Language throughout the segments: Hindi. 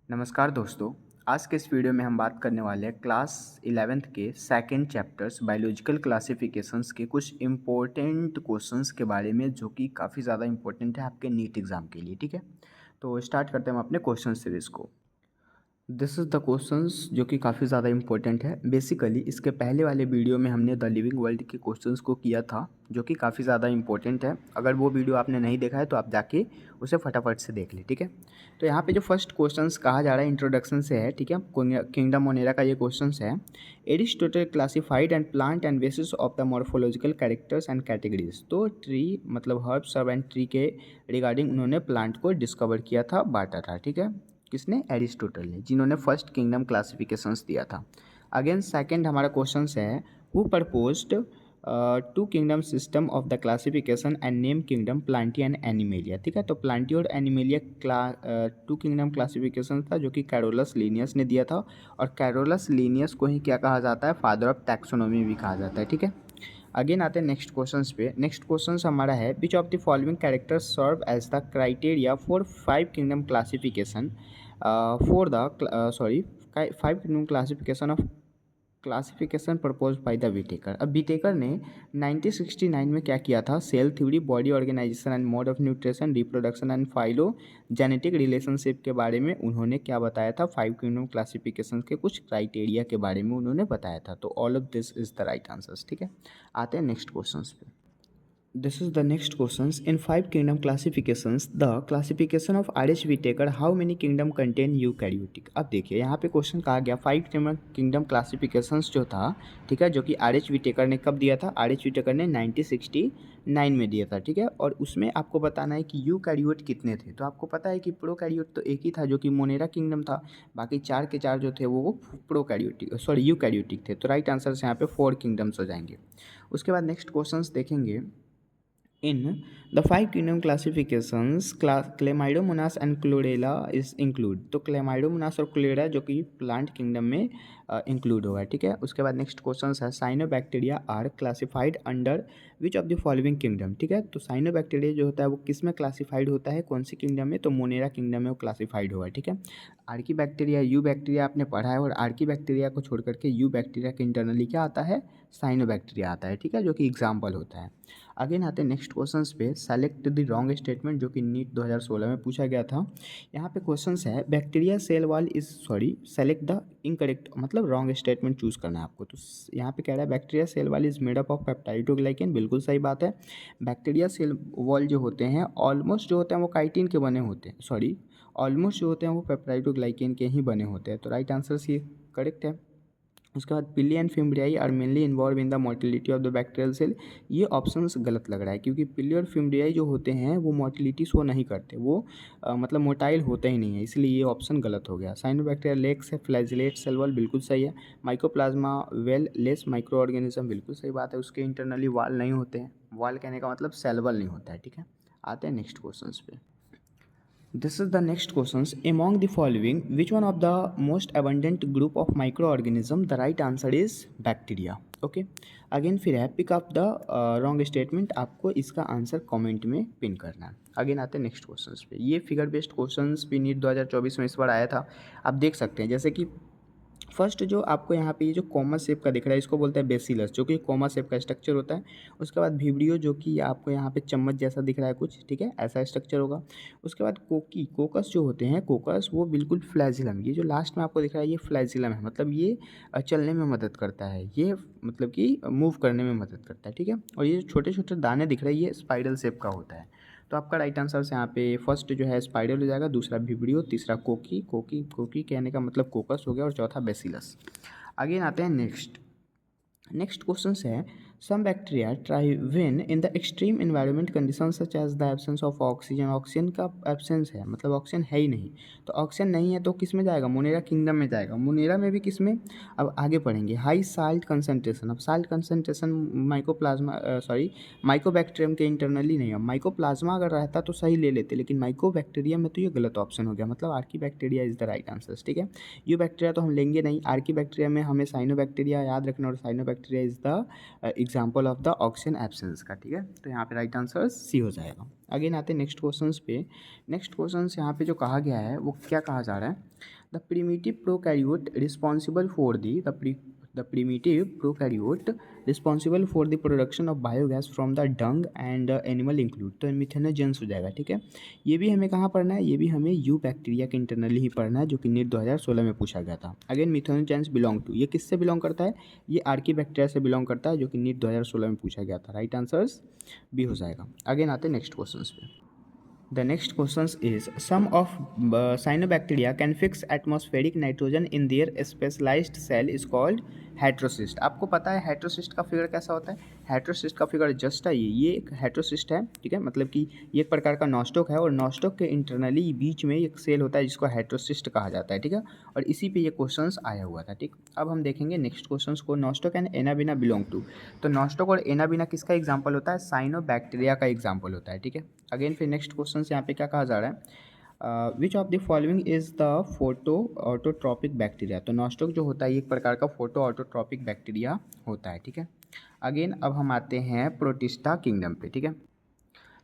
नमस्कार दोस्तों। आज के इस वीडियो में हम बात करने वाले हैं क्लास 11th के सेकंड चैप्टर्स बायोलॉजिकल क्लासिफिकेशंस के कुछ इम्पोर्टेंट क्वेश्चंस के बारे में, जो कि काफ़ी ज़्यादा इम्पोर्टेंट है आपके नीट एग्ज़ाम के लिए। ठीक है, तो स्टार्ट करते हैं हम अपने क्वेश्चन सीरीज़ को। दिस इज़ द क्वेश्चंस जो कि काफ़ी ज़्यादा इंपॉर्टेंट है। बेसिकली इसके पहले वाले वीडियो में हमने द लिविंग वर्ल्ड के क्वेश्चंस को किया था, जो कि काफ़ी ज़्यादा इंपॉर्टेंट है। अगर वो वीडियो आपने नहीं देखा है तो आप जाके उसे फटाफट से देख लें। ठीक है, तो यहाँ पे जो फर्स्ट क्वेश्चंस कहा जा रहा है इंट्रोडक्शन से है। ठीक है, किंगडम मोनेरा का ये क्वेश्चन है। Aristotle classified and plant and bases of the morphological characters and categories. तो ट्री मतलब हर्ब सर्व एंड ट्री के रिगार्डिंग उन्होंने प्लांट को डिस्कवर किया था, बांटा था। ठीक है, किसने? एरिस्टोटल ने, जिन्होंने फर्स्ट किंगडम क्लासिफिकेशंस दिया था। अगेन सेकंड हमारा क्वेश्चन है, who proposed two kingdom system of the classification and name kingdom Plantae and Animalia. ठीक है, तो प्लांटी और एनिमेलिया टू किंगडम क्लासिफिकेशन था, जो कि कैरोलस लीनियस ने दिया था। और कैरोलस लीनियस को ही क्या कहा जाता है? फादर ऑफ टैक्सोनॉमी भी कहा जाता है। ठीक है, अगेन आते हैं नेक्स्ट क्वेश्चन पे। नेक्स्ट क्वेश्चन हमारा है, which of the following characters serve as the criteria for five kingdom classification for the five kingdom classification of classification propose by the Whittaker. अब विटेकर ने 1969 में क्या किया था? Cell theory, body organisation and mode of nutrition, reproduction and phylogenetic relationship के बारे में उन्होंने क्या बताया था? फाइव किंगडम क्लासिफिकेशन के कुछ क्राइटेरिया के बारे में उन्होंने बताया था। तो all of this is the right answers. ठीक है, आते हैं नेक्स्ट क्वेश्चन पे। This is the next questions. In five kingdom classifications, the classification of R.H. Whittaker, how many kingdom contain eukaryotic? अब देखिए यहाँ पे क्वेश्चन कहा गया फाइव किंगडम क्लासिफिकेशंस जो था, ठीक है, जो कि R.H. Whittaker ने कब दिया था? R.H. Whittaker ने 1969 में दिया था। ठीक है, और उसमें आपको बताना है कि यूकैरियोट कितने थे। तो आपको पता है कि प्रोकैरियोट तो एक ही था, जो कि मोनेरा किंगडम था। बाकी चार के चार जो थे वो यूकैरियोटिक थे। तो राइट आंसर यहाँ पे 4 किंगडम्स हो जाएंगे। उसके बाद नेक्स्ट क्वेश्चंस देखेंगे। In the five kingdom classifications, Chlamydomonas and Chlorella is include। तो Chlamydomonas और Chlorella जो कि प्लांट किंगडम में इंक्लूड होगा। ठीक है, उसके बाद नेक्स्ट क्वेश्चन है, cyanobacteria are classified under which of the following kingdom. ठीक है, तो साइनोबैक्टीरिया जो होता है वो किस में क्लासिफाइड होता है? कौन सी किंगडम में? तो मोनेरा किंगडम में वो क्लासिफाइड होगा। ठीक है, आर्की बैक्टीरिया, यू बैक्टीरिया आपने पढ़ा है, और आर्की बैक्टीरिया को छोड़ करके यू बैक्टीरिया के इंटरनली क्या आता है? साइनोबैक्टीरिया आता है। ठीक है, जो कि एग्जाम्पल होता है। अगेन आते हैं नेक्स्ट क्वेश्चन पे, सेलेक्ट द रॉन्ग स्टेटमेंट, जो कि नीट 2016 में पूछा गया था। यहाँ पे क्वेश्चन है, bacteria cell wall is select the incorrect, मतलब रॉन्ग स्टेटमेंट चूज करना है आपको। तो यहाँ पे कह रहा है bacteria cell wall is made up of peptidoglycan, बिल्कुल सही बात है। बैक्टीरिया सेल वॉल जो होते हैं ऑलमोस्ट जो होते हैं वो काइटिन के बने होते हैं, ऑलमोस्ट जो होते हैं वो पेप्टाइडोग्लाइकेन के ही बने होते हैं। तो राइट आंसर ये करेक्ट है। उसके बाद pili and fimbriae are mainly involve in the motility of the bacterial cell. ये ऑप्शंस गलत लग रहा है, क्योंकि पिली और फिम्ब्रियाई जो होते हैं वो मोटिलिटी शो नहीं करते, वो मतलब मोटाइल होते ही नहीं है, इसलिए ये ऑप्शन गलत हो गया। साइनोबैक्टीरिया लेग्स है, फ्लैजिलेट सेल वॉल बिल्कुल सही है। Mycoplasma well less micro organism बिल्कुल सही बात है, उसके इंटरनली वाल नहीं होते हैं। वाल कहने का मतलब सेल वॉल नहीं होता है। ठीक है, आते हैं नेक्स्ट क्वेश्चन पे। This is the next questions. Among the following, which one of the most abundant group of microorganism? The right answer is bacteria. Okay. Again फिर है, pick up the wrong statement, आपको इसका आंसर कमेंट में पिन करना है। अगेन आते हैं नेक्स्ट क्वेश्चंस पे। ये फिगर बेस्ड क्वेश्चंस भी नीट 2024 में इस बार आया था, आप देख सकते हैं। जैसे कि फर्स्ट जो आपको यहाँ पे ये जो कॉमा शेप का दिख रहा है, इसको बोलते हैं बेसिलस, जो कि कॉमा शेप का स्ट्रक्चर होता है। उसके बाद विब्रियो, जो कि आपको यहाँ पे चम्मच जैसा दिख रहा है कुछ, ठीक है, ऐसा स्ट्रक्चर होगा। उसके बाद कोकस जो होते हैं, कोकस वो बिल्कुल फ्लैजिलम, ये जो लास्ट में आपको दिख रहा है ये फ्लैजिलम है, मतलब ये चलने में मदद करता है, ये मतलब कि मूव करने में मदद करता है। ठीक है, और ये छोटे छोटे दाने दिख रहे हैं ये स्पाइरल शेप का होता है। तो आपका राइट आंसर से यहाँ पे फर्स्ट जो है स्पाइरल हो जाएगा, दूसरा विब्रियो, तीसरा कोकी, कोकी कहने का मतलब कोकस हो गया, और चौथा बेसिलस। आगे आते हैं नेक्स्ट क्वेश्चन है, some bacteria thrive in the extreme environment condition such as the absence of oxygen. Oxygen का एब्सेंस है, मतलब ऑक्सीजन है ही नहीं, तो ऑक्सीजन नहीं है तो किस में जाएगा? मोनेरा किंगडम में जाएगा। मोनेरा में भी किस में? अब आगे पढ़ेंगे, हाई साल्ट कंसनट्रेशन। अब साल्ट कंसनट्रेशन माइकोबैक्टीरियम के इंटरनली नहीं है। माइकोप्लाज्मा अगर रहता तो सही ले लेते, लेकिन माइकोबैक्टीरियम में तो ये गलत ऑप्शन हो गया, मतलब Archie bacteria is the right answer. ठीक है, यू बैक्टीरिया तो हम लेंगे नहीं, आर्की बैक्टीरिया में हमें साइनोबैक्टीरिया याद रखना, और cyanobacteria is the example of the oxygen absence का। ठीक है, तो यहाँ पे राइट आंसर सी हो जाएगा। अगेन आते हैं नेक्स्ट क्वेश्चन पे। नेक्स्ट क्वेश्चन यहाँ पे जो कहा गया है वो क्या कहा जा रहा है, The primitive prokaryote responsible for the primitive prokaryote responsible for the production of biogas from the dung and animal include, तो मिथेनोजेंस हो जाएगा। ठीक है, ये भी हमें कहाँ पढ़ना है, ये भी हमें यू बैक्टीरिया के इंटरनली ही पढ़ना है, जो कि नीट 2016 में पूछा गया था। अगेन मिथेनोजेंस बिलोंग टू, ये किससे बिलोंग करता है, ये आर्की बैक्टीरिया से बिलोंग करता है, जो कि नीट 2016 में पूछा गया था। राइट आंसर्स बी हो जाएगा। अगेन आते नेक्स्ट क्वेश्चन पे। The next question is some of cyanobacteria can fix atmospheric nitrogen in their specialized cell is called heterocyst. आपको पता है हेट्रोसिस्ट का फिगर कैसा होता है, हेट्रोसिस्ट का फिगर जस्ट है ये एक हेट्रोसिस्ट है। ठीक है, मतलब कि ये एक प्रकार का नॉस्टॉक है और नॉस्टॉक के इंटरनली बीच में एक सेल होता है जिसको हेट्रोसिस्ट कहा जाता है। ठीक है, और इसी पे ये क्वेश्चंस आया हुआ था। ठीक, अब हम देखेंगे नेक्स्ट क्वेश्चंस को। Nostoc and Anabaena belong to, तो नॉस्टॉक और एनाबिना किसका एग्जाम्पल होता है, साइनोबैक्टीरिया का एग्जाम्पल होता है। ठीक है, अगेन फिर नेक्स्ट क्वेश्चन यहाँ पे क्या कहा जा रहा है, which of the following is the photo autotrophic bacteria, तो नॉस्टॉक जो होता है एक प्रकार का फोटो ऑटोट्रॉपिक बैक्टीरिया होता है। ठीक है, अगेन अब हम आते हैं प्रोटिस्टा किंगडम पे। ठीक है,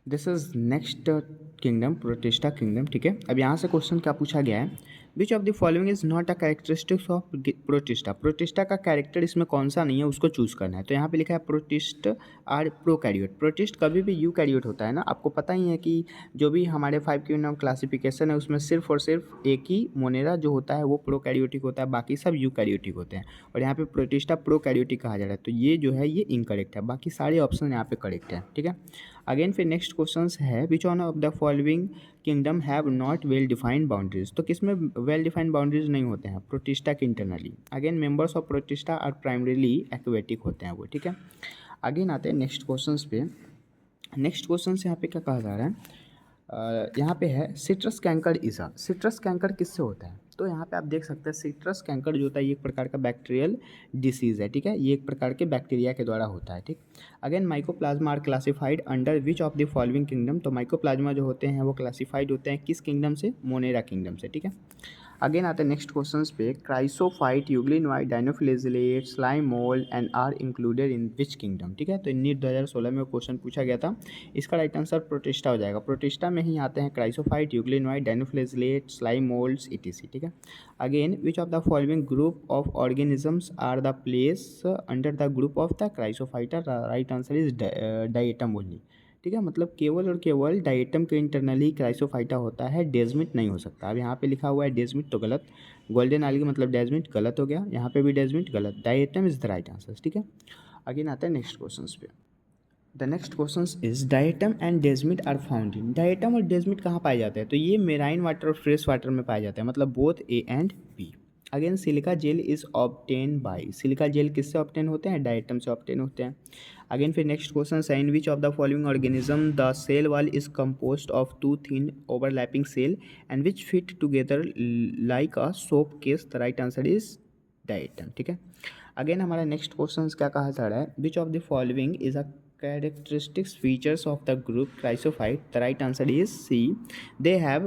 this is next kingdom, protista kingdom. ठीक है, अब यहाँ से क्वेश्चन क्या पूछा गया है, which of the following is not a characteristics of protista, protista का कैरेक्टर इसमें कौन सा नहीं है उसको चूज करना है। तो यहाँ पे लिखा है प्रोटिस्ट आर प्रोकैरियोट, प्रोटिस्ट कभी भी यूकैरियोट होता है ना, आपको पता ही है कि जो भी हमारे 5 किंगडम क्लासिफिकेशन है उसमें सिर्फ और सिर्फ एक ही मोनेरा जो होता है वो प्रोकैरियोटिक होता है, बाकी सब यूकैरियोटिक होते हैं, और यहाँ पे प्रोटिस्टा प्रोकैरियोटिक कहा जा रहा है। तो ये जो है ये इनकरेक्ट है, बाकी सारे ऑप्शन यहाँ पे करेक्ट है। ठीक है, अगेन फिर नेक्स्ट क्वेश्चन है, which one of the following kingdom have not well defined boundaries, तो किसमें वेल डिफाइंड बाउंड्रीज नहीं होते हैं, प्रोटिस्टा के internally. Again members of Protista are primarily aquatic होते हैं वो। ठीक है, अगेन आते हैं नेक्स्ट क्वेश्चंस पे। नेक्स्ट क्वेश्चन यहाँ पे क्या कहा जा रहा है, यहाँ पे है सिट्रस कैंकर इज़ा, सिट्रस कैंकर किससे होता है, तो यहाँ पे आप देख सकते हैं सिट्रस कैंकर जो होता है ये एक प्रकार का बैक्टीरियल डिसीज़ है। ठीक है, ये एक प्रकार के बैक्टीरिया के द्वारा होता है। ठीक, again mycoplasma are classified under which of the following kingdom, तो माइकोप्लाज्मा जो होते हैं वो क्लासिफाइड होते हैं किस किंगडम से, मोनेरा किंगडम से। ठीक है, अगेन आते हैं नेक्स्ट क्वेश्चन पे, chrysophyte, euglenoid, dinoflagellate, slime mould and are included in which kingdom. ठीक है, तो नीट 2016 में क्वेश्चन पूछा गया था, इसका राइट आंसर प्रोटिस्टा हो जाएगा। प्रोटिस्टा में ही आते हैं chrysophyte, euglenoid, dinoflagellate, slime moulds etc। ठीक है, again which of the following group of organisms are the place under the group of the chrysophyta, right answer is diatom only. ठीक है, मतलब केवल और केवल डायटम के इंटरनली क्राइसोफाइटा होता है, डेजमिट नहीं हो सकता। अब यहाँ पे लिखा हुआ है डेजमिट तो गलत, गोल्डन आल्गी मतलब डेजमिट गलत हो गया, यहाँ पे भी डेजमिट गलत, diatom is the right answer. ठीक है, अगेन आता है नेक्स्ट क्वेश्चन पे। The next question is diatom and desmid are found in, diatom और डेजमिट कहाँ पाए जाते हैं, तो ये मेराइन वाटर और फ्रेश वाटर में पाए जाते हैं, मतलब both A and B. Again silica gel is obtain by, silica gel किससे ऑब्टेन होते हैं, डायटम से ऑब्टेन होते हैं। अगेन फिर नेक्स्ट क्वेश्चन है, in which of the following organism the cell wall is composed of 2 thin overlapping cell and which fit together like a soap case, the right answer is diatom. ठीक है, अगेन हमारा नेक्स्ट क्वेश्चन क्या कहा जा रहा है, which of the following is a characteristics features of the group chrysophyte, the right answer is C, they have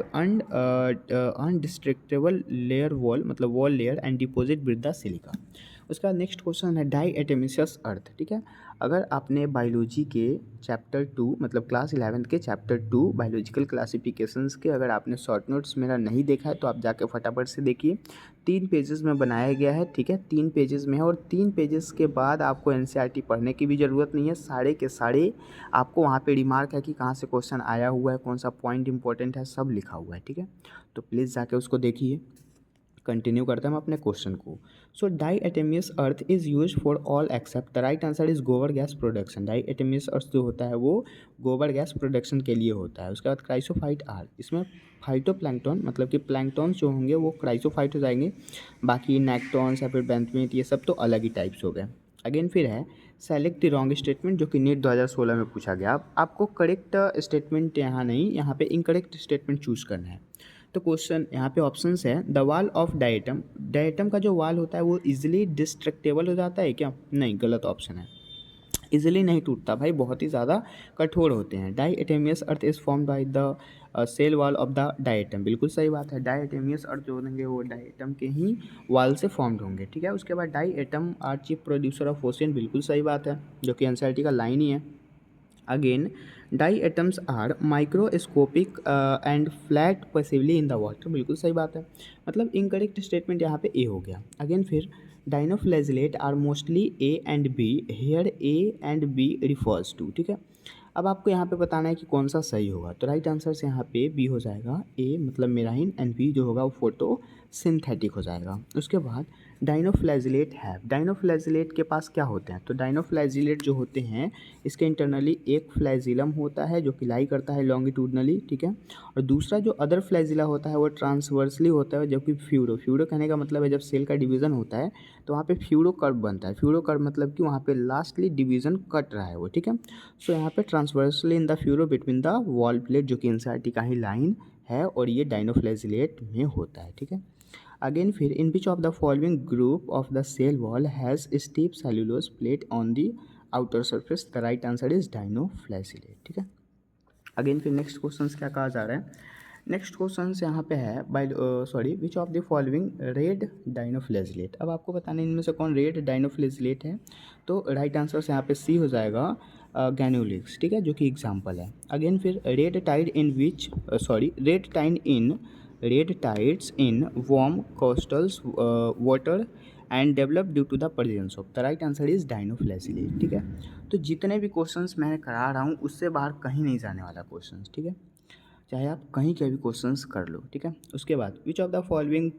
undestructible layer wall, मतलब wall layer and deposit with the silica। उसका नेक्स्ट क्वेश्चन है डाई एटेमिसियस अर्थ। ठीक है, अगर आपने बायोलॉजी के चैप्टर 2 मतलब क्लास 11 के चैप्टर 2 बायोलॉजिकल क्लासिफिकेशंस के अगर आपने शॉर्ट नोट्स मेरा नहीं देखा है तो आप जाके फटाफट से देखिए, 3 पेजेस में बनाया गया है। ठीक है, 3 पेजेस में है और 3 पेजेस के बाद आपको एनसीईआरटी पढ़ने की भी ज़रूरत नहीं है, सारे के सारे आपको वहाँ पे रिमार्क है कि कहाँ से क्वेश्चन आया हुआ है, कौन सा पॉइंट इंपॉर्टेंट है, सब लिखा हुआ है। ठीक है, तो प्लीज़ जाके उसको देखिए। कंटिन्यू करते हैं हम अपने क्वेश्चन को। So diatomaceous earth is use for all except, the right answer is gobar gas production. Diatomaceous earth जो होता है वो गोबर गैस प्रोडक्शन के लिए होता है। उसके बाद क्राइसोफाइट आर, इसमें फाइटोप्लैंक्टन मतलब कि प्लैंक्टॉन्स जो होंगे वो क्राइसोफाइट हो जाएंगे, बाकी नेक्टॉन्स या फिर बेंथमेट ये सब तो अलग ही टाइप्स हो गए। अगेन फिर है सेलेक्ट द रॉन्ग स्टेटमेंट, जो कि नीट 2016 में पूछा गया। आपको करेक्ट स्टेटमेंट यहाँ नहीं, यहाँ पे इनकरेक्ट स्टेटमेंट चूज करना है। तो क्वेश्चन यहाँ पे ऑप्शंस है, the wall of diatom, diatom का जो वाल होता है वो इजीली डिस्ट्रक्टेबल हो जाता है क्या, नहीं, गलत ऑप्शन है, इजीली नहीं टूटता भाई, बहुत ही ज़्यादा कठोर होते हैं। Diatomaceous earth is form by the cell wall of the diatom, बिल्कुल सही बात है, डाई एटेमियस अर्थ जो होंगे वो डायटम के ही वाल से फॉर्म्ड होंगे। ठीक है, उसके बाद diatom are chief producer of ocean, बिल्कुल सही बात है, जो कि एनसीईआरटी का लाइन ही है। Again diatoms are microscopic and flat passively in the water, बिल्कुल सही बात है, मतलब इनकरेक्ट स्टेटमेंट यहाँ पे ए हो गया। अगेन फिर dinoflagellate are mostly A and B, here A and B refers to, ठीक है। अब आपको यहाँ पे बताना है कि कौन सा सही होगा, तो राइट आंसर से यहाँ पे बी हो जाएगा, ए मतलब मेराइन एंड बी जो होगा वो फोटो सिंथेटिक हो जाएगा। उसके बाद डाइनोफ्लैजिलेट है, डाइनोफ्लैजिलेट के पास क्या होते हैं, तो डाइनोफ्लैजिलेट जो होते हैं इसके इंटरनली एक फ्लैजिलम होता है जो कि लाई करता है लॉन्गिट्यूडनली, ठीक है, और दूसरा जो अदर फ्लैजिला होता है वो ट्रांसवर्सली होता है, जबकि फ्यूरो, फ्यूरो कहने का मतलब है जब सेल का डिवीजन होता है तो वहाँ पे फ्यूरो कर्व बनता है, फ्यूरो कर्व मतलब कि वहाँ पे लास्टली डिवीजन कट रहा है वो, ठीक है। सो यहाँ पे transversely in the furrow between the wall plate, जो कि एनसीईआरटी का ही लाइन है, और ये डाइनोफ्लैजिलेट में होता है, ठीक है। अगेन फिर in which of the following group of the cell wall has stiff cellulose plate on the outer surface, the right answer is dinoflagellate, ठीक है। अगेन फिर नेक्स्ट क्वेश्चन क्या कहा जा रहा है, नेक्स्ट क्वेश्चन यहाँ पे है which of the following red dinoflagellate. अब आपको बताना है इनमें से कौन रेड डाइनोफ्लैजिलेट है, तो राइट आंसर से यहाँ पे सी हो जाएगा गैनुलिक्स, ठीक है, जो कि एग्जाम्पल है। अगेन फिर red tides in warm coastals water and develop due to the presence of, the right answer is dinoflagellate, ठीक है। तो जितने भी क्वेश्चंस मैं करा रहा हूँ उससे बाहर कहीं नहीं जाने वाला क्वेश्चंस, ठीक है, चाहे आप कहीं के भी क्वेश्चंस कर लो, ठीक है। उसके बाद विच of the following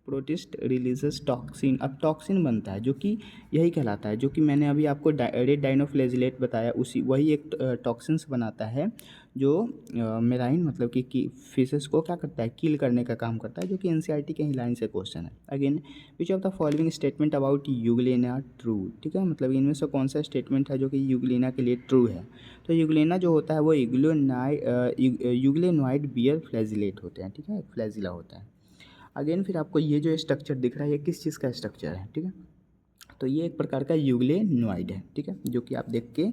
protist releases toxin, अब टॉक्सिन बनता है जो कि यही कहलाता है, जो कि मैंने अभी आपको रेड डाइनोफ्लैजिलेट बताया, उसी वही एक टॉक्सिन्स बनाता है जो मेराइन मतलब कि फिशेस को क्या करता है, किल करने का काम करता है, जो कि एनसीईआरटी के ही लाइन से क्वेश्चन है। Again which of the following statement about euglena true, ठीक है, मतलब इनमें से कौन सा स्टेटमेंट है जो कि यूग्लेना के लिए ट्रू है, तो यूग्लेना जो होता है वो यूग्लेनॉइड बियर फ्लैजिलेट होते हैं, ठीक है, फ्लैजिला होता है। अगेन फिर आपको ये जो स्ट्रक्चर दिख रहा है ये किस चीज़ का स्ट्रक्चर है, ठीक है, तो ये एक प्रकार का यूग्लेनॉइड है, ठीक है, जो कि आप देख के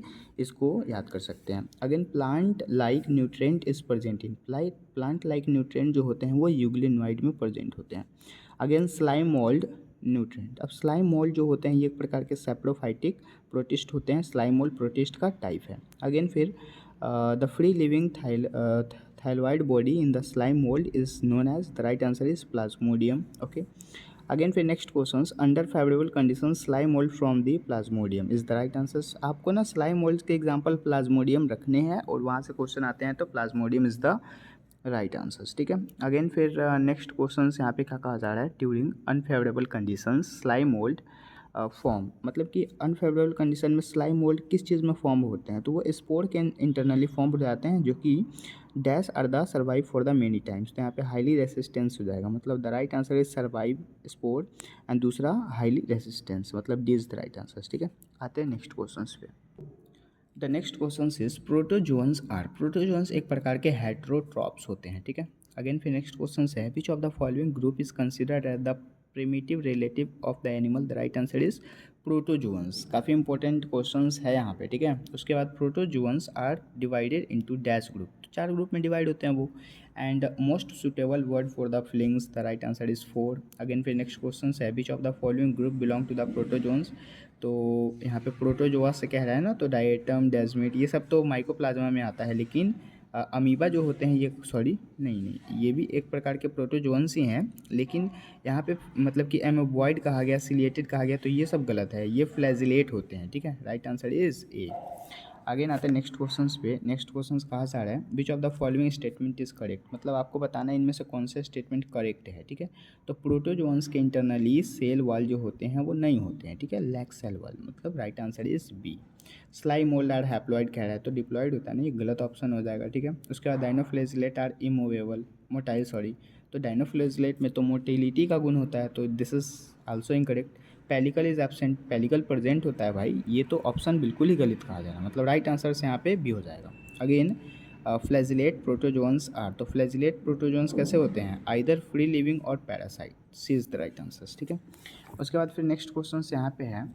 इसको याद कर सकते हैं। Again plant like nutrient is present in, plant like nutrient जो होते हैं वो यूग्लेनॉइड में प्रेजेंट होते हैं। अगेन स्लाइम मोल्ड न्यूट्रेंट, अब स्लाइम मोल्ड जो होते हैं ये एक प्रकार के सेप्रोफाइटिक प्रोटिस्ट होते हैं, स्लाइम मोल्ड प्रोटिस्ट का टाइप है। अगेन फिर the free living thyroid body in the slime mold is known as, the right answer is plasmodium, okay। Again फिर next question under favourable condition slime mould from the plasmodium is the right answer. आपको ना स्लाइम मोल्ड के एग्जांपल प्लाज्मोडियम रखने हैं और वहाँ से क्वेश्चन आते हैं तो plasmodium is the right answers, ठीक है। अगेन फिर नेक्स्ट क्वेश्चन यहाँ पे क्या कहा जा रहा है, during unfavourable condition slime mould form, मतलब कि अनफेवरेबल कंडीशन में स्लाइम मोल्ड किस चीज़ में फॉर्म होते हैं, तो वो स्पोर के इंटरनली फॉर्म हो जाते हैं जो कि dash are the survive for the many times, तो यहाँ पे हाईली रेसिस्टेंस हो जाएगा, मतलब the right answer is survive spore and दूसरा हाईली रेसिस्टेंस, मतलब D is the right answer, ठीक है। आते हैं नेक्स्ट क्वेश्चन पे। The next question is protozoans are, protozoans एक प्रकार के हेट्रोट्रॉप्स होते हैं, ठीक है। अगेन फिर नेक्स्ट क्वेश्चन है which of the following group is considered as the primitive relative of the animal, the right answer is protozoans, काफ़ी इंपॉर्टेंट क्वेश्चंस है यहाँ पे, ठीक है। उसके बाद protozoans are divided into dash group, तो 4 ग्रुप में डिवाइड होते हैं वो, and most suitable word for the fillings, the right answer is 4। Again फिर नेक्स्ट क्वेश्चन है which of the following group belong to the protozoans, तो यहाँ पे प्रोटोजोआ से कह रहा है ना, तो डायटम डेजमिट ये सब तो माइकोप्लाज्मा में आता है, लेकिन अमीबा जो होते हैं ये नहीं ये भी एक प्रकार के प्रोटोजोन्स ही हैं, लेकिन यहाँ पे मतलब कि एमोबॉइड कहा गया, सिलिएटेड कहा गया, तो ये सब गलत है, ये फ्लैजिलेट होते हैं, ठीक है, right answer is a. Again आते हैं नेक्स्ट क्वेश्चंस पे। नेक्स्ट क्वेश्चंस कहाँ से आ रहा है, which of the following statement is correct, मतलब आपको बताना है इनमें से कौन सा स्टेटमेंट करेक्ट है, ठीक है। तो प्रोटोजोन्स के इंटरनली सेल वॉल जो होते हैं वो नहीं होते हैं, ठीक है, लैक सेल वॉल, मतलब right answer is B. Slime mould are haploid कह रहा है तो डिप्लॉइड होता है ना, ये गलत ऑप्शन हो जाएगा, ठीक है। उसके बाद डाइनोफ्लैजिलेट आर इमूवेबल, मोटाइल सॉरी, तो डाइनोफ्लैजिलेट में तो मोटिलिटी का गुण होता है, तो this is also incorrect. Pellicle is absent, pellicle present होता है भाई, ये तो ऑप्शन बिल्कुल ही गलत कहा जा रहा है, मतलब राइट आंसर से यहाँ पे बी हो जाएगा। अगेन फ्लैजिलेट प्रोटोजोन्स आर, तो फ्लैजिलेट प्रोटोजोन्स कैसे होते हैं, either free living or parasite, C is the right answer, ठीक है। उसके बाद फिर नेक्स्ट क्वेश्चन यहाँ पे है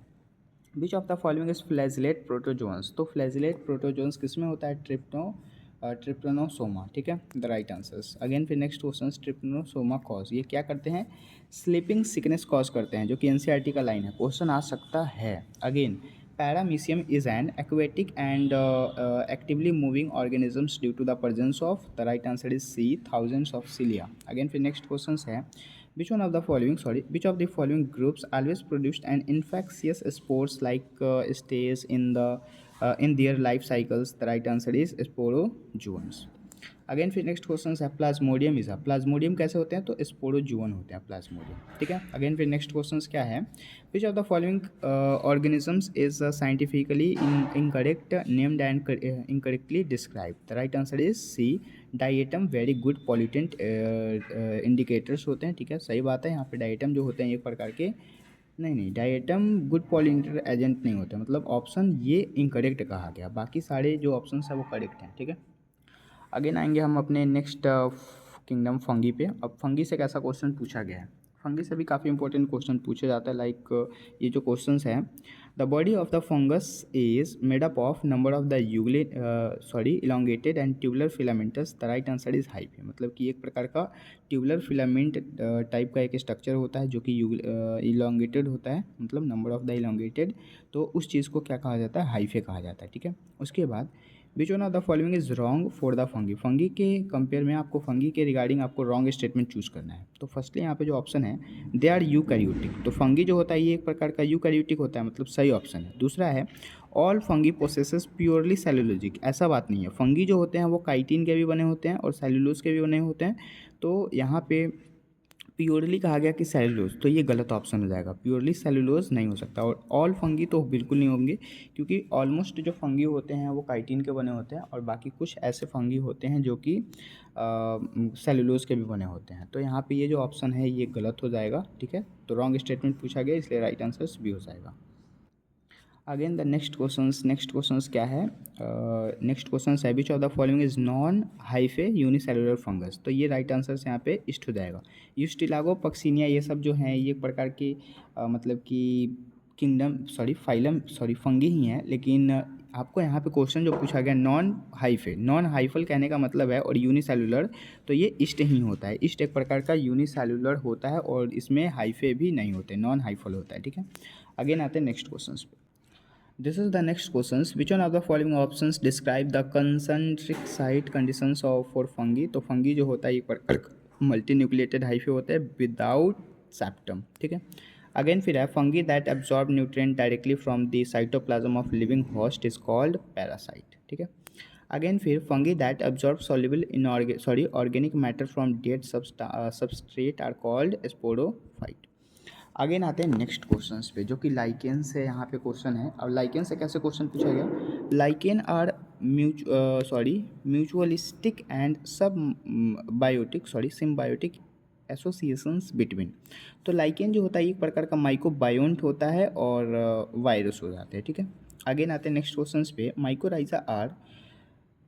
which of the following is flagellate protozoans, तो फ्लैजिलेट प्रोटोजोन्स किस में होता है, ट्रिप्टोनोसोमा, ठीक है, द राइट आंसर्स। अगेन फिर नेक्स्ट क्वेश्चन ट्रिप्टोनोसोमा कॉज, ये क्या करते हैं, स्लीपिंग सिकनेस कॉज करते हैं, जो कि एनसीईआरटी का लाइन है, क्वेश्चन आ सकता है। Again Paramecium is an aquatic and actively moving organisms due to the presence of, the right answer is C, thousands of cilia. Again फिर next questions है, which of the following groups always produced an infectious spores like stays in their life cycles? The right answer is sporozoans. Again फिर नेक्स्ट क्वेश्चन है, प्लाज्मोडियम इज प्लाज्मोडियम कैसे होते हैं? तो स्पोरोजुअन होते हैं प्लाज्मोडियम, ठीक है। अगेन फिर नेक्स्ट क्वेश्चन क्या है, which of the following organisms is scientifically incorrect named and incorrectly describe? The right answer is C, diatom. Very good pollutant indicators होते हैं, ठीक है, सही बात है। यहाँ पे डाइएटम जो होते हैं एक प्रकार के, नहीं डाइएटम गुड पॉलिनेटर एजेंट नहीं होते, मतलब ऑप्शन ये इनकरेक्ट कहा गया, बाकी सारे जो ऑप्शन है वो करेक्ट हैं, ठीक है। अगेन आएंगे हम अपने नेक्स्ट किंगडम फंगी पे। अब फंगी से कैसा क्वेश्चन पूछा गया है, फंगी से भी काफ़ी इंपॉर्टेंट क्वेश्चन पूछा जाता है। लाइक ये जो क्वेश्चन है, the body of the fungus is made up of number of the elongated and tubular filamentous. The right answer is hyphae, मतलब कि एक प्रकार का ट्यूबुलर फिलामेंट टाइप का एक स्ट्रक्चर होता है जो कि इलोंगेटेड होता है, मतलब नंबर ऑफ द इलोंगेटेड, तो उस चीज़ को क्या कहा जाता है? हाइफे कहा जाता है, ठीक है। उसके बाद विच one of the following is wrong for the fungi? Fungi के कंपेयर में आपको फंगी के रिगार्डिंग आपको रॉन्ग स्टेटमेंट चूज करना है। तो फर्स्टली यहाँ पे जो ऑप्शन है, दे आर यूकैरियोटिक, तो फंगी जो होता है ये एक प्रकार का यूकैरियोटिक होता है, मतलब सही ऑप्शन है। दूसरा है, all fungi possesses purely cellulosic, ऐसा बात नहीं है, फंगी जो होते हैं वो काइटिन के भी बने होते हैं और सेलुलोज के भी बने होते हैं। तो यहाँ पे प्योरली कहा गया कि सेलुलोज, तो ये गलत ऑप्शन हो जाएगा, प्योरली सेलुलोज नहीं हो सकता। और ऑल फंगी तो बिल्कुल नहीं होंगे, क्योंकि ऑलमोस्ट जो फंगी होते हैं वो काइटिन के बने होते हैं और बाकी कुछ ऐसे फंगी होते हैं जो कि सेलुलोज के भी बने होते हैं। तो यहाँ पे ये जो ऑप्शन है ये गलत हो जाएगा, ठीक है। तो रॉन्ग स्टेटमेंट पूछा गया, इसलिए राइट आंसर भी हो जाएगा। अगेन द नेक्स्ट क्वेश्चंस क्या है, नेक्स्ट क्वेश्चन है, which of the following is non hyphae unicellular fungus? तो ये राइट आंसर से यहाँ पे ईस्ट हो जाएगा। यूस्टिलागो, पक्सिनिया, ये सब जो हैं ये एक प्रकार की मतलब कि फाइलम फंगी ही हैं, लेकिन आपको यहाँ पे क्वेश्चन जो पूछा गया नॉन हाइफल कहने का मतलब है, और यूनिसेलुलर, तो ये ईस्ट ही होता है। ईस्ट एक प्रकार का यूनिसेलुलर होता है और इसमें हाइफे भी नहीं होते, नॉन हाइफल होता है, ठीक है। अगेन आते हैं नेक्स्ट क्वेश्चन पे। This is the next questions. Which one of the following options describe the concentric site conditions of for fungi? तो फंगी जो होता है एक प्रकार मल्टी न्यूक्लिएटेड हाइफे होता है विदाउट सेप्टम, ठीक है। अगेन फिर है, fungi that absorb nutrient directly from the cytoplasm of living host is called parasite, ठीक है। अगेन फिर, fungi that absorb soluble in organic matter from dead substrate are called sporophyte. Again आते हैं नेक्स्ट क्वेश्चंस पे, जो कि लाइकेन से यहाँ पे क्वेश्चन है। और लाइकेन से कैसे क्वेश्चन पूछा गया, lichen are mutualistic and symbiotic associations between. तो लाइकेन जो होता है एक प्रकार का माइक्रोबायोन्ट होता है और वायरस हो जाते हैं, ठीक है। अगेन आते हैं नेक्स्ट क्वेश्चंस पे, mycorrhiza are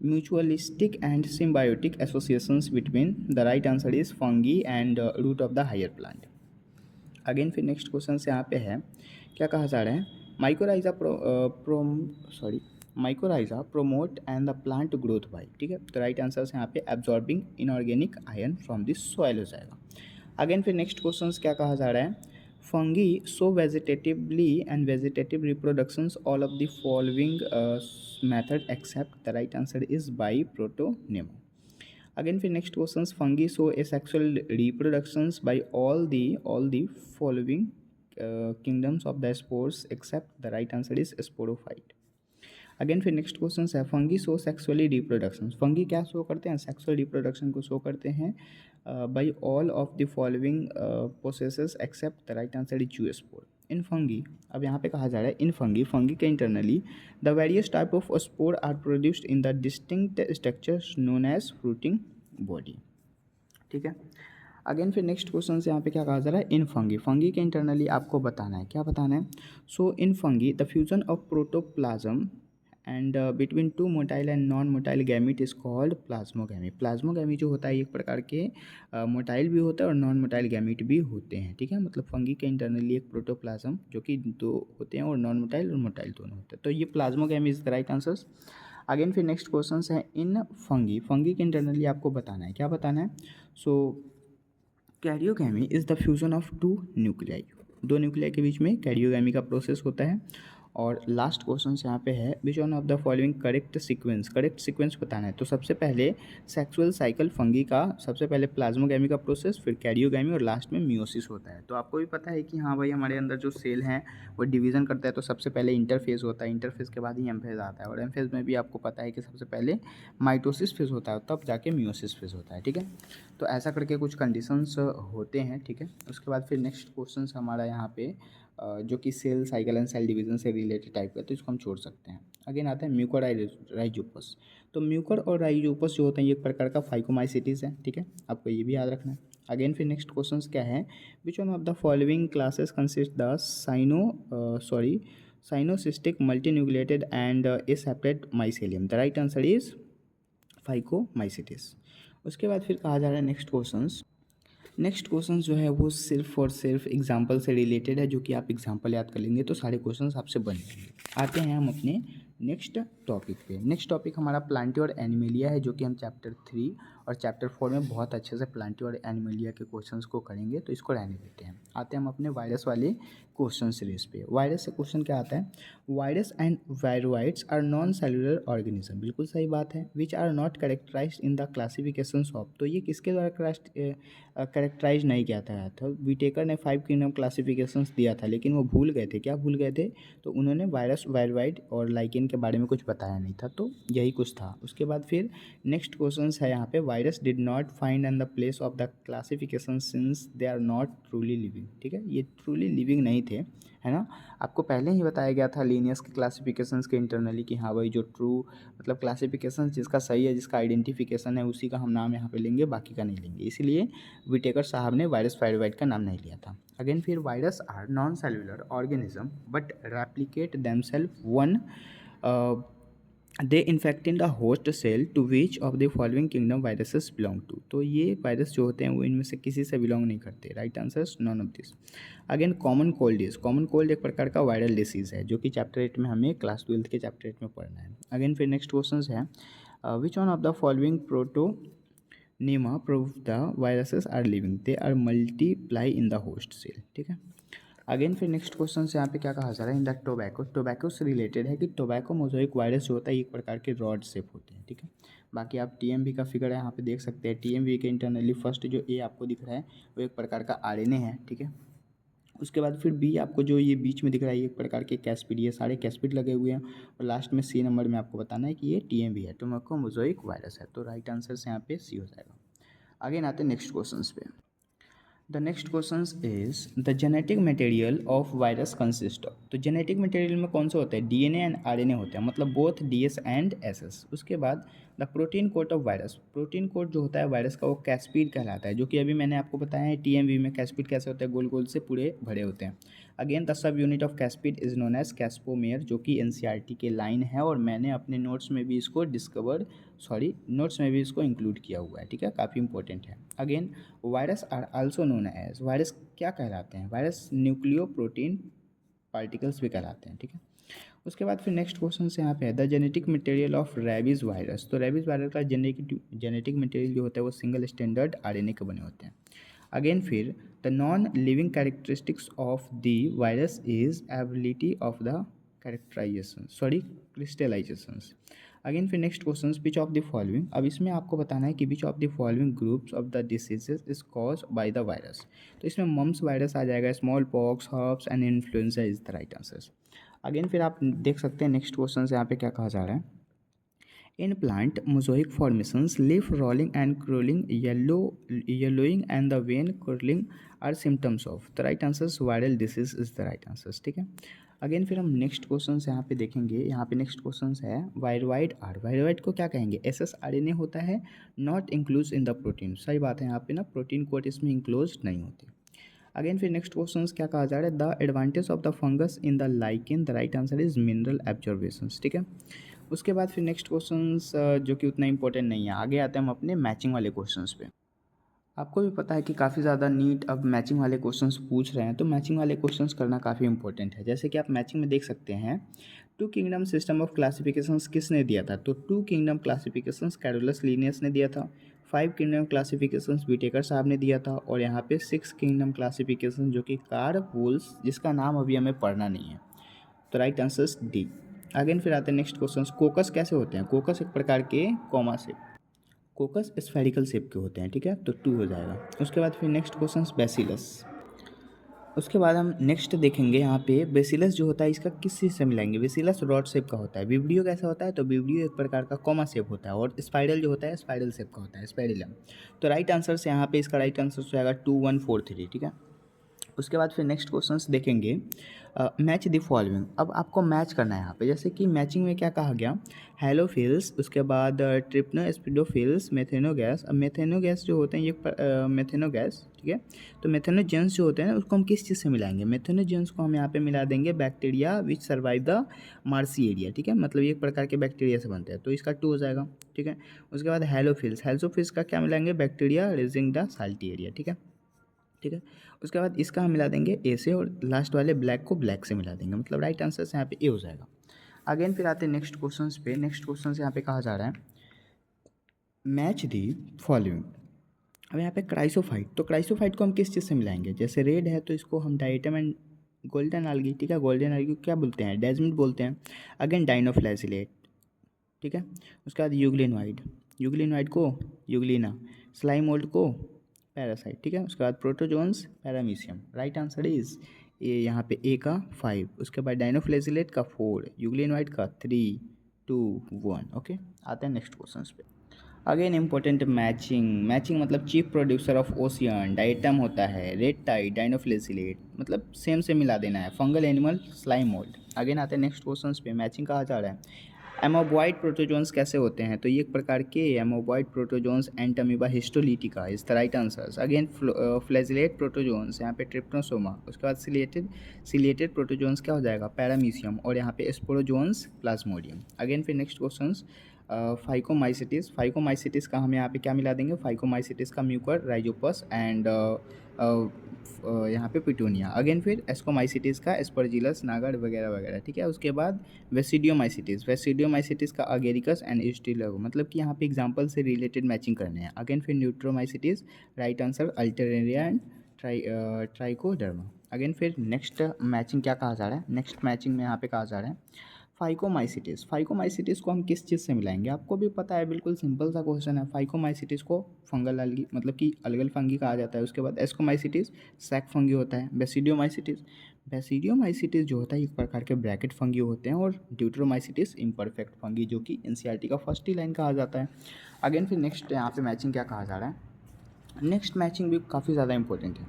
mutualistic and symbiotic associations between. The right answer is fungi and root of the higher plant. Again फिर नेक्स्ट क्वेश्चन यहाँ पे है, क्या कहा जा रहा है, mycorrhiza promote and the plant growth by, ठीक है। तो राइट आंसर यहाँ पे absorbing inorganic iron from this soil हो जाएगा। अगेन फिर नेक्स्ट क्वेश्चन क्या कहा जा रहा है, fungi so vegetatively and vegetative reproductions all of the following method except. The right answer is by protonema. Again फिर next questions, fungi show asexual reproductions by all the following kingdoms of the spores except। the right answer is sporophyte। Again फिर नेक्स्ट क्वेश्चन है, fungi show sexually reproduction, fungi क्या शो करते हैं? सेक्सुअल रिप्रोडक्शन को शो करते हैं by all of the following processes except. The right answer is zoospore. In fungi, अब यहाँ पे कहा जा रहा है, इन फंगी के internally the various type of spore are produced in the distinct structures known as fruiting body, ठीक है। अगेन फिर नेक्स्ट क्वेश्चन से यहाँ पे क्या कहा जा रहा है, इन फंगी के इंटरनली आपको बताना है, क्या बताना है, so in fungi the fusion of protoplasm and between two motile and non motile gamete is called plasmogamy. Plasmogamy जो होता है एक प्रकार के मोटाइल भी होता है और नॉन मोटाइल गैमीट भी होते हैं, ठीक है। मतलब फंगी के इंटरनली एक प्रोटोप्लाज्म जो कि दो होते हैं और नॉन मोटाइल और मोटाइल दोनों होते हैं, तो ये plasmogamy is the right answer. Again फिर नेक्स्ट क्वेश्चन है, इन फंगी के इंटरनली आपको बताना है, क्या बताना है, so karyogamy is the fusion of two nuclei, दो न्यूक्लियाई के बीच में कैरियोगैमी का प्रोसेस होता है। और लास्ट क्वेश्चन यहाँ पे है which one of the following correct sequence बताना है। तो सबसे पहले सेक्सुअल साइकिल फंगी का सबसे पहले प्लाज्मोगैमी का प्रोसेस, फिर कैरियोगैमी और लास्ट में मियोसिस होता है। तो आपको भी पता है कि हाँ भाई हमारे अंदर जो सेल हैं वो डिवीज़न करता है, तो सबसे पहले इंटरफेज होता है, इंटरफेज के बाद ही एम फेज आता है, और एम फेज में भी आपको पता है कि सबसे पहले माइटोसिस फेज होता है तब जाके मियोसिस फेज होता है। ठीक है, तो ऐसा करके कुछ कंडीशंस होते हैं। ठीक है, उसके बाद फिर नेक्स्ट क्वेश्चन हमारा यहाँ पे जो कि cell cycle and cell division से रिलेटेड टाइप का, तो इसको हम छोड़ सकते हैं। अगेन आता है म्यूकर राइजोपस। तो म्यूकर और राइजोपस जो होते हैं ये एक प्रकार का फाइकोमाइसिटिस है। ठीक है, आपको ये भी याद रखना है। अगेन फिर नेक्स्ट क्वेश्चन क्या है, which one of the following classes consist the coenocytic multinucleated and aseptate mycelium. The right answer is phycomycetes. उसके बाद फिर कहा जा रहा है नेक्स्ट क्वेश्चन जो है वो सिर्फ और सिर्फ एग्जाम्पल से रिलेटेड है, जो कि आप एग्जाम्पल याद कर लेंगे तो सारे क्वेश्चन आपसे बन जाएंगे। आते हैं हम अपने नेक्स्ट टॉपिक पे। नेक्स्ट टॉपिक हमारा प्लांटी और एनिमेलिया है, जो कि हम चैप्टर 3 और चैप्टर 4 में बहुत अच्छे से प्लांटी और एनिमेलिया के क्वेश्चंस को करेंगे, तो इसको रहने देते हैं। आते हैं हम अपने वायरस वाले क्वेश्चन सीरीज पे। वायरस से क्वेश्चन क्या आता है, virus and viroids are non cellular organism. बिल्कुल सही बात है। Which are not characterized in the classification of, तो ये किसके द्वारा कैरेक्टराइज नहीं किया था। विटेकर ने 5 किंगडम क्लासिफिकेशंस दिया था, लेकिन वो भूल गए थे। क्या भूल गए थे, तो उन्होंने वायरस वायरोइड और लाइकेन के बारे में कुछ बताया नहीं था, तो यही कुछ था। उसके बाद फिर नेक्स्ट क्वेश्चन है यहाँ पे, virus did not find in the place of the classification since they are not truly living. ठीक है, ये ट्रूली लिविंग नहीं थे, है ना। आपको पहले ही बताया गया था लीनियस के क्लासिफिकेशंस के इंटरनली कि हाँ भाई जो ट्रू मतलब क्लासिफिकेशन जिसका सही है, जिसका आइडेंटिफिकेशन है, उसी का हम नाम यहाँ पे लेंगे, बाकी का नहीं लेंगे। इसीलिए विटेकर साहब ने वायरस वायरोइड का नाम नहीं लिया था। अगेन फिर virus are non cellular organism but replicate themselves one they infecting the host cell to which of the following kingdom viruses belong to. तो ये वायरस जो होते हैं वो इनमें से किसी से बिलोंग नहीं करते। Right answer none of this. Again common cold एक प्रकार का वायरल डिसीज है, जो कि चैप्टर 8 में हमें क्लास 12 के चैप्टर 8 में पढ़ना है। अगेन फिर नेक्स्ट क्वेश्चन है, which one of the following protonema prove the viruses are living, they are multiply in the host cell. ठीक है, अगेन फिर नेक्स्ट क्वेश्चन से यहाँ पे क्या कहा जा रहा है, इन द टोबैको से रिलेटेड है कि टोबैको मोज़ेक वायरस जो होता है एक प्रकार के रॉड शेप होते हैं। ठीक है, बाकी आप टीएमवी का फिगर है यहाँ पे देख सकते हैं। टीएमवी के इंटरनली फर्स्ट जो ए आपको दिख रहा है वो एक प्रकार का आरएनए है। ठीक है, उसके बाद फिर बी आपको जो ये बीच में दिख रहा है ये एक प्रकार के कैस्पिड, ये सारे कैस्पिड लगे हुए हैं, और लास्ट में सी नंबर में आपको बताना है कि ये टीएमवी है, टोबैको मोज़ेक वायरस है। तो राइट आंसर से यहाँ पे सी हो जाएगा। अगेन आते हैं नेक्स्ट क्वेश्चन पे। The next question is the genetic material of virus consist of. तो जेनेटिक मटेरियल में कौन सा होता है, डीएनए एंड आरएनए होता है, मतलब बोथ डीएस एंड एसएस। उसके बाद the protein code of virus, protein code जो होता है वायरस का वो कैस्पिड कहलाता है, जो कि अभी मैंने आपको बताया है टीएमवी में कैस्पिड कैसे होता है, गोल गोल से पूरे भरे होते हैं। Again the sub unit of capsid is known as capsomere, जो कि एनसीईआरटी के लाइन है, और मैंने अपने नोट्स में भी इसको नोट्स में भी इसको इंक्लूड किया हुआ है। ठीक है, काफ़ी इंपॉर्टेंट है। Again virus are also known as, virus क्या कहलाते हैं, वायरस न्यूक्लियो प्रोटीन पार्टिकल्स भी कहलाते हैं। ठीक है, उसके बाद फिर नेक्स्ट क्वेश्चन से यहाँ पे है the genetic material of rabies virus. तो रेबीज वायरस का जेनेटिक मटेरियल जो होता है वो सिंगल स्टैंडर्ड आरएनए के बने होते हैं। अगेन फिर the non living characteristics of the virus is ability of the crystallisations. Again फिर next question, which of the following, अब इसमें आपको बताना है कि which of the following groups of the diseases is cause by the virus. तो इसमें मम्स वायरस आ जाएगा, small pox, herpes and influenza is the right answer. Again फिर आप देख सकते हैं नेक्स्ट क्वेश्चन यहाँ पे क्या कहा जा रहा है, in plant mosaic formations leaf rolling and curling yellowing and the vein curling are symptoms of. The right answer viral disease is the right answer. ठीक है, अगेन फिर हम नेक्स्ट क्वेश्चन यहाँ पे देखेंगे। यहाँ पे नेक्स्ट क्वेश्चन है वायरोइड आर, वायरोइड को क्या कहेंगे, एसएस आरएनए होता है, not includes in the protein. सही बात है, यहाँ पे ना प्रोटीन कोड इसमें इंक्लूज नहीं होती। अगेन फिर नेक्स्ट क्वेश्चन क्या कहा जा रहा है, the advantage of the fungus in the lichen, the right answer is mineral absorption. ठीक है, उसके बाद फिर नेक्स्ट क्वेश्चंस जो कि उतना इंपॉर्टेंट नहीं है। आगे आते हैं हम अपने मैचिंग वाले क्वेश्चंस पे। आपको भी पता है कि काफ़ी ज़्यादा नीट अब मैचिंग वाले क्वेश्चंस पूछ रहे हैं, तो मैचिंग वाले क्वेश्चंस करना काफ़ी इंपॉर्टेंट है। जैसे कि आप मैचिंग में देख सकते हैं, two kingdom system of classifications किसने दिया था, तो two kingdom classifications Carolus Linnaeus ने दिया था। 5 किंगडम क्लासिफिकेशंस विटेकर साहब ने दिया था, और यहाँ पे 6 किंगडम क्लासिफिकेशन जो कि कार्ल वुल्स, जिसका नाम अभी हमें पढ़ना नहीं है, तो राइट आंसर डी। अगेन फिर आते हैं नेक्स्ट क्वेश्चन, कोकस कैसे होते हैं? कोकस एक प्रकार के कॉमा शेप, कोकस स्फेरिकल शेप के होते हैं, ठीक है, तो 2 हो जाएगा। उसके बाद फिर नेक्स्ट क्वेश्चन बेसिलस। उसके बाद हम नेक्स्ट देखेंगे यहाँ पे बेसिलस जो होता है इसका किस चीज़ से मिलाएंगे? बेसिलस रॉड शेप का होता है। विब्रियो कैसा होता है? तो विब्रियो एक प्रकार का कॉमा शेप होता है, और स्पाइरल जो होता है स्पाइरल शेप का होता है, स्पाइरलम। तो राइट आंसर से यहाँ पे इसका राइट आंसर हो जाएगा 2143, ठीक है। उसके बाद फिर नेक्स्ट क्वेश्चंस देखेंगे, मैच द फॉलोइंग। अब आपको मैच करना है यहाँ पे, जैसे कि मैचिंग में क्या कहा गया, हेलोफिल्स, उसके बाद ट्रिप्नोस्पिडोफिल्स, मेथेनोगैस। अब मेथेनोगैस जो होते हैं ये मेथेनोगैस, ठीक है, तो मेथेनोजेंस जो होते हैं ना उसको हम किस चीज़ से मिलाएंगे? मेथेनोजेंस को हम यहाँ पे मिला देंगे bacteria which survive the marshy area, ठीक है, मतलब ये एक प्रकार के बैक्टीरिया से बनते हैं, तो इसका 2 हो जाएगा, ठीक है। उसके बाद हेलोफिल्स, हेलोफिल्स का क्या मिलाएंगे? Bacteria raising the salty area, ठीक है, ठीक है। उसके बाद इसका हम मिला देंगे ए से, और लास्ट वाले ब्लैक को ब्लैक से मिला देंगे, मतलब राइट आंसर से यहाँ पे ए हो जाएगा। अगेन फिर आते हैं नेक्स्ट क्वेश्चन पे। नेक्स्ट क्वेश्चन से यहाँ पे कहा जा रहा है मैच दी फॉलोइंग। अब यहाँ पे क्राइसोफाइट, तो क्राइसोफाइट को हम किस चीज़ से मिलाएंगे? जैसे रेड है तो इसको हम डाइटम एंड गोल्डन आल्गी, ठीक है, गोल्डन आल्गी को क्या बोलते हैं? डेजमिट बोलते हैं। अगेन डाइनोफ्लैजिलेट, ठीक है। उसके बाद यूग्लिनोइड, यूग्लिनोइड को यूग्लिना, स्लाइम मोल्ड को पैरासाइट, ठीक है। उसके बाद protozoans paramecium, right answer is ये यहाँ पे ए का 5। उसके बाद डाइनोफ्लेजिलेट का 4, यूग्लिनोइड का 3, 2, 1, ओके। आते हैं नेक्स्ट क्वेश्चन पे। अगेन इंपॉर्टेंट मैचिंग, मैचिंग मतलब chief producer of ocean, diatom होता है, रेड टाइड, डाइनोफ्लेजिलेट, मतलब सेम से मिला देना है, fungal animal, slime mould. Again आते हैं नेक्स्ट क्वेश्चन पे, मैचिंग कहा जा रहा है एमोबॉइड प्रोटोजोन्स कैसे होते हैं? तो ये एक प्रकार के amoeboid protozoans Entamoeba histolytica is the right answers. Again flagellate protozoans, यहाँ पे ट्रिप्नोसोमा। उसके बाद सिलिएटेड प्रोटोजोन्स क्या हो जाएगा? पैरामीशियम। और यहाँ पे स्पोरोजोन्स प्लाज्मोडियम। अगेन फिर नेक्स्ट क्वेश्चंस, फाइकोमाइसिटिस, फाइकोमाइसिटिस का हम यहाँ पे क्या मिला देंगे? फाइकोमाइसिटिस का म्यूकर, राइजोपस एंड यहाँ पे पिटूनिया। अगेन फिर एस्कोमाइसिटिस का एस्परजिलस, नागर वगैरह वगैरह, ठीक है। उसके बाद वेसिडियोमाइसिटिस, वेसिडियोमाइसिटिस का अगेरिकस एंड स्टिलगो, मतलब कि यहाँ पे एग्जांपल से रिलेटेड मैचिंग करने हैं। अगेन फिर deuteromycetes, right answer alternaria and trichoderma. Again फिर नेक्स्ट मैचिंग क्या कहा जा रहा है? नेक्स्ट मैचिंग में यहाँ पे कहा जा रहा है फाइकोमाइसिटिस, फाइकोमाइसिटिस को हम किस चीज़ से मिलाएंगे? आपको भी पता है, बिल्कुल सिंपल सा क्वेश्चन है। फाइकोमाइसिटिस को फंगल अलगी, मतलब कि अलगल फंगी कहा जाता है। उसके बाद एस्कोमाइसिटिस सैक फंगी होता है। बेसिडियोमाइसिटिस, बेसिडियोमाइसिटिस जो होता है एक प्रकार के ब्रैकेट फंगी होते हैं। और ड्यूट्रोमाइसिटिस इम्परफेक्ट फंगी, जो कि एनसीईआरटी का फर्स्ट ही लाइन कहा जाता है। अगेन फिर नेक्स्ट यहाँ पे मैचिंग क्या कहा जा रहा है? नेक्स्ट मैचिंग भी काफ़ी ज़्यादा इंपॉर्टेंट है।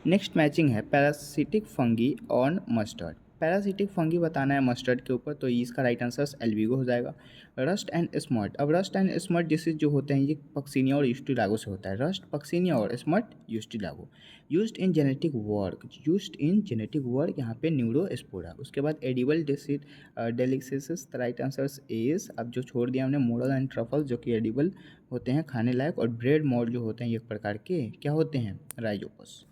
नेक्स्ट मैचिंग है parasitic fungi on mustard. Parasitic fungi बताना है मस्टर्ड के ऊपर, तो इसका राइट आंसर एल्विगो हो जाएगा। रस्ट एंड स्मर्ट, अब रस्ट एंड स्मर्ट डिसीज जो होते हैं ये पक्सिनिया और यूस्टिलागो से होता है। रस्ट पक्सिनिया और smut ustilago. Used in genetic work, used in genetic work यहाँ पे न्यूरोस्पोरा। उसके बाद edible disease delicious, right answer is, अब जो छोड़ दिया हमने मोरल एंड ट्रफल, जो कि एडिबल होते हैं, खाने लायक। और ब्रेड मॉड जो होते हैं ये एक प्रकार के क्या होते हैं? राइजोपस।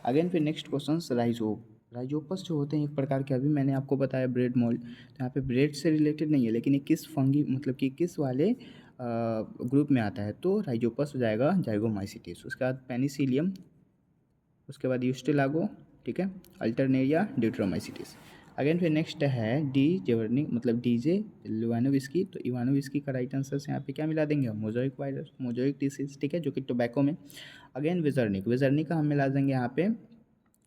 अगेन फिर नेक्स्ट क्वेश्चन, राइजोपस जो होते हैं एक प्रकार के, अभी मैंने आपको बताया ब्रेड मोल्ड, तो यहाँ पे ब्रेड से रिलेटेड नहीं है, लेकिन ये किस फंगी, मतलब कि किस वाले ग्रुप में आता है? तो राइजोपस हो जाएगा जाइगोमाइसिटिस। उसके बाद पेनिसिलियम, उसके बाद यूस्टिलागो, ठीक है, अल्टरनेरिया, ड्यूट्रोमाइसिटिस। अगेन फिर नेक्स्ट है डी जेवर्निक, मतलब डीजे इवानोविस्की, तो इवानोविस्की का राइट आंसर से यहाँ पे क्या मिला देंगे? मोजाइक वायरस, मोजाइक डिसीज, ठीक है, जो कि टोबैको में। अगेन विजर्निक, विजर्निक का हम मिला देंगे यहाँ पे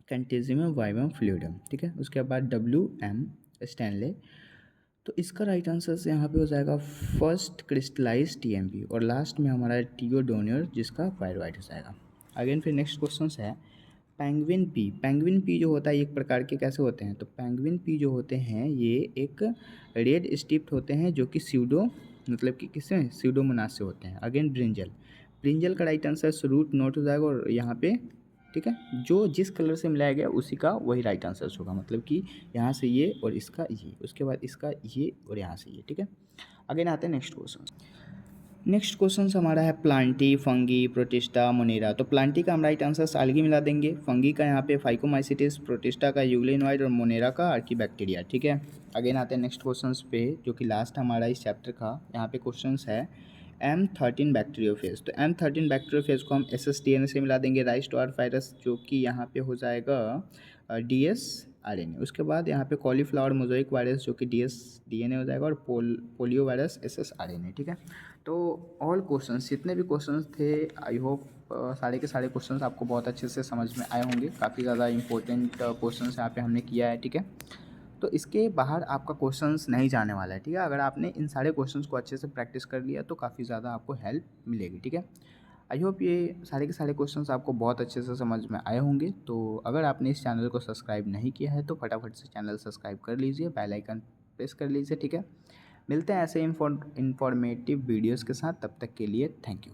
कैंटेजियम वाइवम फ्लूइडम, ठीक है। उसके बाद WM स्टैनले, तो इसका राइट आंसर से यहाँ पे हो जाएगा फर्स्ट क्रिस्टलाइज TMP। और लास्ट में हमारा टियोडोनियर, जिसका पायरुवाइट हो जाएगा। अगेन फिर नेक्स्ट क्वेश्चन है पेंगुइन पी। पेंगुइन पी जो होता है एक प्रकार के कैसे होते हैं? तो पेंगुइन पी जो होते हैं ये एक रेड स्टिप्ड होते हैं, जो कि स्यूडो, मतलब कि किससे? स्यूडोमोनास से होते हैं। अगेन ब्रिंजल, ब्रिंजल का राइट आंसर रूट नोट हो जाएगा, और यहाँ पे, ठीक है, जो जिस कलर से मिलाया गया उसी का वही राइट आंसर होगा, मतलब कि यहाँ से ये और इसका ये, उसके बाद इसका ये और यहाँ से ये, ठीक है। अगेन आते हैं नेक्स्ट क्वेश्चन। नेक्स्ट क्वेश्चन हमारा है प्लांटी, फंगी, प्रोटिस्टा, मोनेरा। तो प्लांटी का हम राइट आंसर आल्गी मिला देंगे, फंगी का यहाँ पे फाइकोमाइसिटिस, प्रोटिस्टा का यूग्लिनोइड और मोनेरा का आर्कीबैक्टीरिया, ठीक है। अगेन आते हैं नेक्स्ट क्वेश्चन पे, जो कि लास्ट हमारा इस चैप्टर का। यहाँ पे क्वेश्चन है M13 बैक्टीरियोफेज, तो M13 बैक्टीरियोफेज को हम SSTN से मिला देंगे। राइस टू आर वायरस, जो कि यहाँ पे हो जाएगा DS आरएनए। उसके बाद यहाँ पे कॉलीफ्लावर मोज़ेक वायरस जो कि डीएनए हो जाएगा, और पोलियो वायरस एसएसआरएनए। ठीक है, तो ऑल क्वेश्चंस जितने भी क्वेश्चंस थे, आई होप सारे के सारे क्वेश्चंस आपको बहुत अच्छे से समझ में आए होंगे। काफ़ी ज़्यादा इंपॉर्टेंट क्वेश्चंस यहाँ पे हमने किया है। ठीक है, तो इसके बाहर आपका क्वेश्चंस नहीं जाने वाला है। ठीक है, अगर आपने इन सारे क्वेश्चंस को अच्छे से प्रैक्टिस कर लिया तो काफ़ी ज़्यादा आपको हेल्प मिलेगी। ठीक है, आई होप ये सारे के सारे क्वेश्चंस आपको बहुत अच्छे से समझ में आए होंगे। तो अगर आपने इस चैनल को सब्सक्राइब नहीं किया है तो फटाफट से चैनल सब्सक्राइब कर लीजिए, बेल आइकन प्रेस कर लीजिए। ठीक है, मिलते हैं ऐसे इंफॉर्मेटिव वीडियोज़ के साथ, तब तक के लिए थैंक यू।